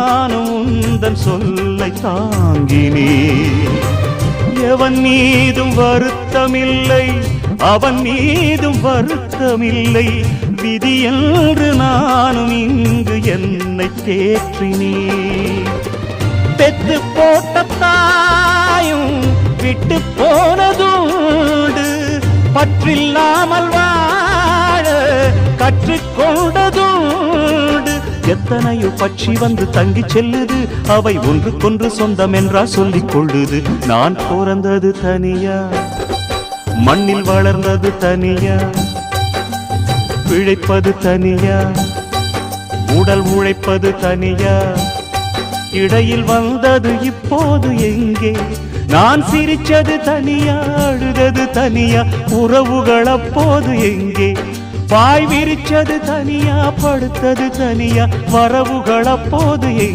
நானும் உந்தன் சொல்லை தாங்கினேன். எவன் மீதும் வருத்தமில்லை, அவன் மீதும் வருத்தமில்லை, விதி என்று நானும் இங்கு என்னை தேற்றினேன். பெத்து போட்ட தாயும் விட்டு போனதுண்டு, பற்றில்லாமல் வாழ கற்றுக்கொண்டதுண்டு. எத்தனையோ பட்சி வந்து தங்கி செல்லுது, அவை ஒன்றுக்கொன்று சொந்தம் என்றா சொல்லிக் கொள்ளுது. நான் பிறந்தது தனியா, மண்ணில் வளர்ந்தது தனியா, பிழைப்பது தனியா, உடல் உழைப்பது தனியா. இடையில் வந்தது இப்போது எங்கே? நான் சிரிச்சது தனியா, அழுதது தனியா, உறவுகள் அப்போது எங்கே? பாய் விரிச்சது தனியா, படுத்தது தனியா, வரவுகள் அப்போது எங்கே?